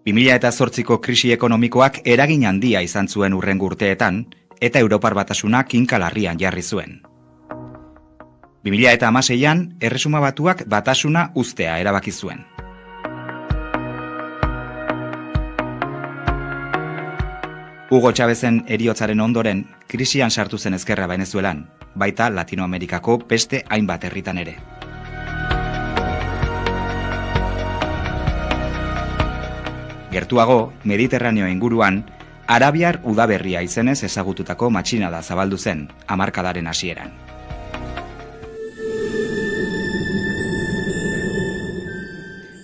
2008ko krisi ekonomikoak eragin handia izan zuen hurrengo urteetan, eta Europar Batasuna kinkalarrian jarri zuen. 2016an, Erresuma Batuak Batasuna uztea erabaki zuen. Hugo Chávezen heriotzaren ondoren, krisian sartu zen ezkerra Venezuelan, baita Latinoamerikako beste hainbat herritan ere. Gertuago, Mediterraneo inguruan, Arabiar Udaberria izenez ezagututako matxinada zabaldu zen, hamarkadaren hasieran.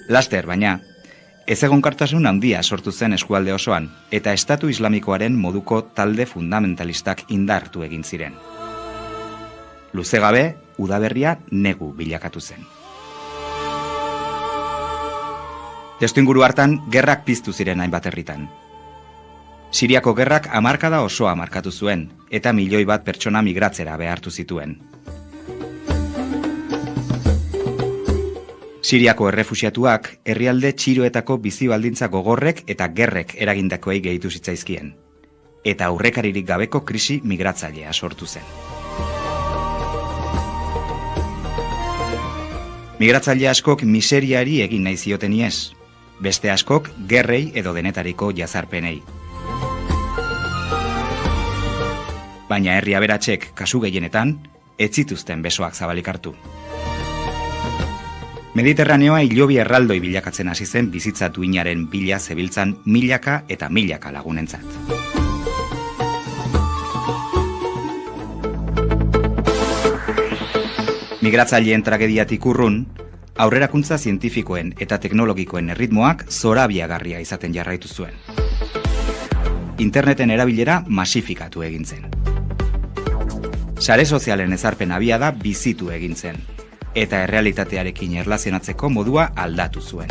Laster, baina, ezegonkortasun handia sortu zen eskualde osoan, eta Estatu Islamikoaren moduko talde fundamentalistak indartu egin ziren. Luze gabe, Udaberria negu bilakatu zen. Testuinguru hartan, gerrak piztu ziren hainbat herritan. Siriako gerrak hamarkada osoa markatu zuen, eta 1 milioi pertsona migratzera behartu zituen. Siriako errefuxiatuak herrialde txiroetako bizi baldintza gogorrek eta gerrek eragindakoei gehitu zitzaizkien, eta aurrekaririk gabeko krisi migratzailea sortu zen. Migratzaile askok miseriari egin nahi zioten ihes, beste askok gerrei edo denetariko jazarpenei. Baina herri aberatsek kasu gehienetan, ez zituzten besoak zabalik hartu. Mediterraneoa hilobi erraldoi bilakatzen hasi zen bizitza duinaren bila zebiltzan milaka eta milaka lagunentzat. Migratzaileen tragediatik urrun, aurrerakuntza zientifikoen eta teknologikoen erritmoak zorabiagarria izaten jarraitu zuen. Interneten erabilera masifikatu egin zen. Sare sozialen ezarpen abiada bizitu egin zen, eta errealitatearekin erlazionatzeko modua aldatu zuen.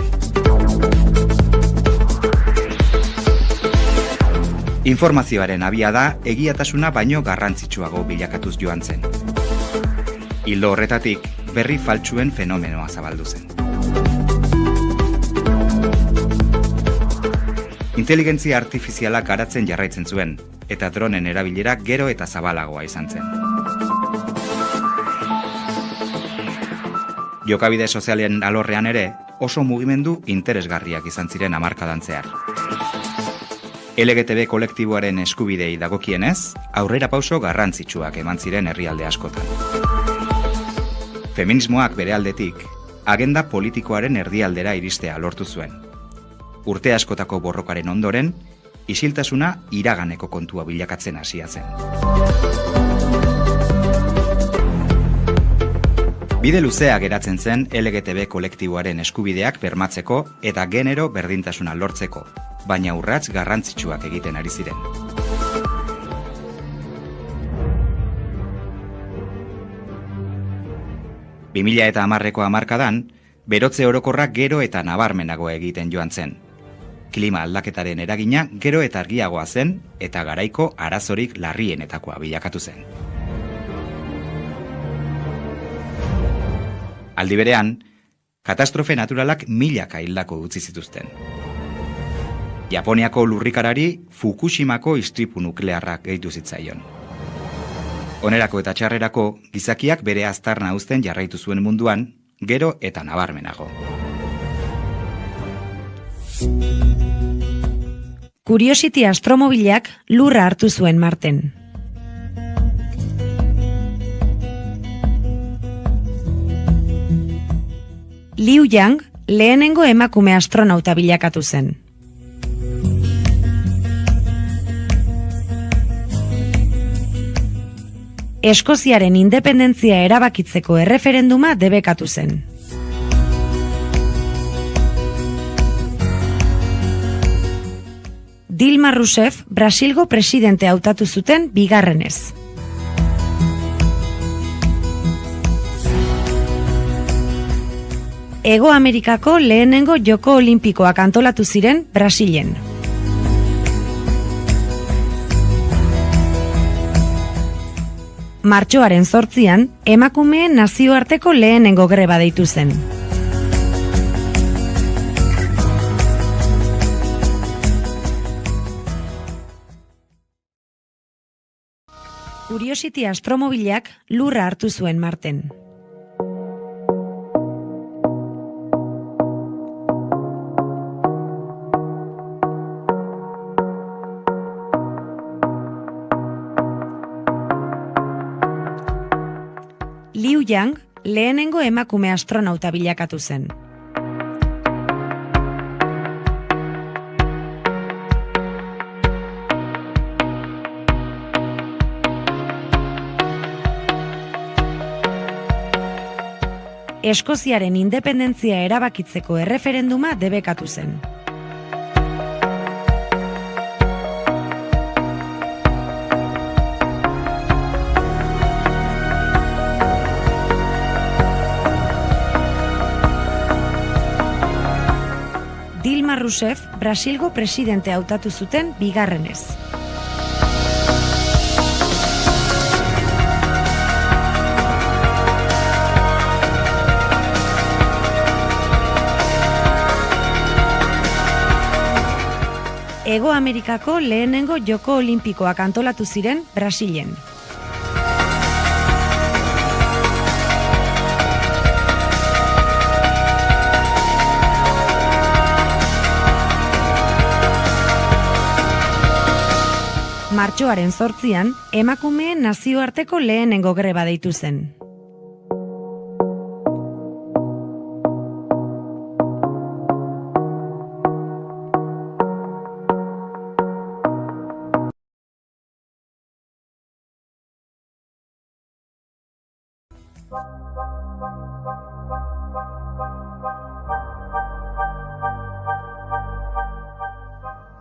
Informazioaren abiada egiatasuna baino garrantzitsuago bilakatuz joan zen. Ildo horretatik, berri faltsuen fenomenoa zabaldu zen. Inteligentzia artifizialak garatzen jarraitzen zuen, eta dronen erabilera gero eta zabalagoa izan zen. Jokabide sozialen alorrean ere, oso mugimendu interesgarriak izan ziren hamarkadan zehar. LGTB kolektiboaren eskubidei dagokienez, aurrera pauso garrantzitsuak eman ziren herrialde askotan. Feminismoak bere aldetik, agenda politikoaren erdialdera iristea lortu zuen. Urte askotako borrokaren ondoren, isiltasuna iraganeko kontua bilakatzen hasia zen. Bide luzea geratzen zen LGTB kolektiboaren eskubideak bermatzeko eta genero berdintasuna lortzeko, baina urrats garrantzitsuak egiten ari ziren. eta 2010ko hamarkadan, berotze orokorra gero eta nabarmenago egiten joan zen. Klima aldaketaren eragina gero eta argiagoa zen eta garaiko arazorik larrienetakoa bilakatu zen. Aldi berean, katastrofe naturalak milaka hildako utzi zituzten. Japoniako lurrikarari Fukushimako istripu nuklearrak gehitu zitzaion. Onerako eta txarrerako, gizakiak bere aztarna uzten jarraitu zuen munduan, gero eta nabarmenago. Curiosity astromobilak lurra hartu zuen Marten. Liu Yang lehenengo emakume astronauta bilakatu zen. Eskoziaren independentzia erabakitzeko erreferenduma debekatu zen. Dilma Rousseff Brasilgo presidente hautatu zuten bigarrenez. Hego Amerikako lehenengo Joko Olimpikoak antolatu ziren Brasilen. Martxoaren 8an, emakumeen nazioarteko lehenengo greba deitu zen. Curiosity astromobilak lurra hartu zuen Marten. Liu Yang lehenengo emakume astronauta bilakatu zen. Eskoziaren independentzia erabakitzeko erreferenduma debekatu zen. Dilma Rousseff Brasilgo presidente hautatu zuten bigarrenez. Hego Amerikako lehenengo Joko Olinpikoak antolatu ziren Brasilen. Martxoaren 8an, emakumeen nazioarteko lehenengo greba deitu zen.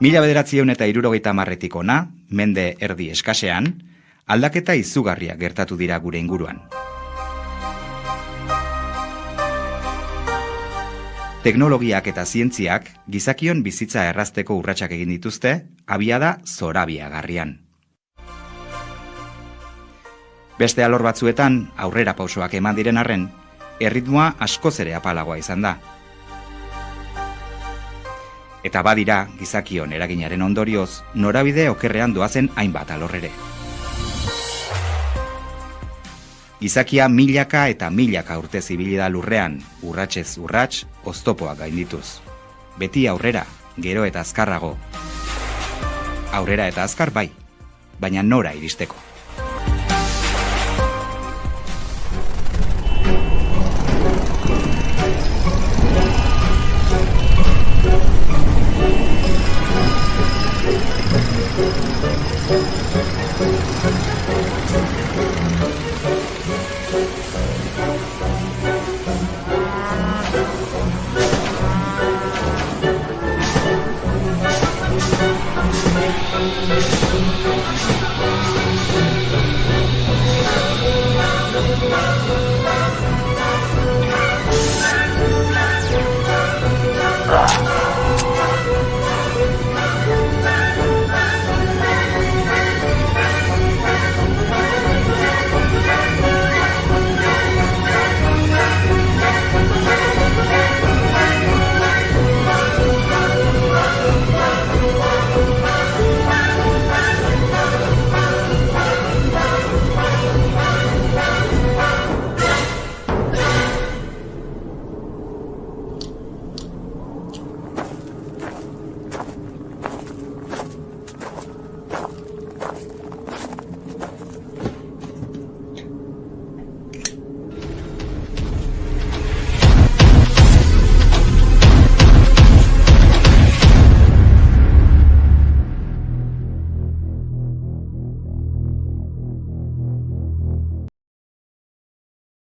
Mila 1970etik hona, mende erdi eskasean, aldaketa izugarriak gertatu dira gure inguruan. Teknologiak eta zientziak gizakion bizitza errazteko urratsak egin dituzte, abiada zorabiagarrian. Beste alor batzuetan aurrera pausoak eman diren arren, erritmoa askoz ere apalagoa izan da. Eta badira, gizakion eraginaren ondorioz, norabide okerrean doazen hainbat alor ere. Gizakia milaka eta milaka urte zibili da lurrean, urratsez urrats, oztopoak gaindituz. Beti aurrera, gero eta azkarrago. Aurrera eta azkar bai, baina nora iristeko.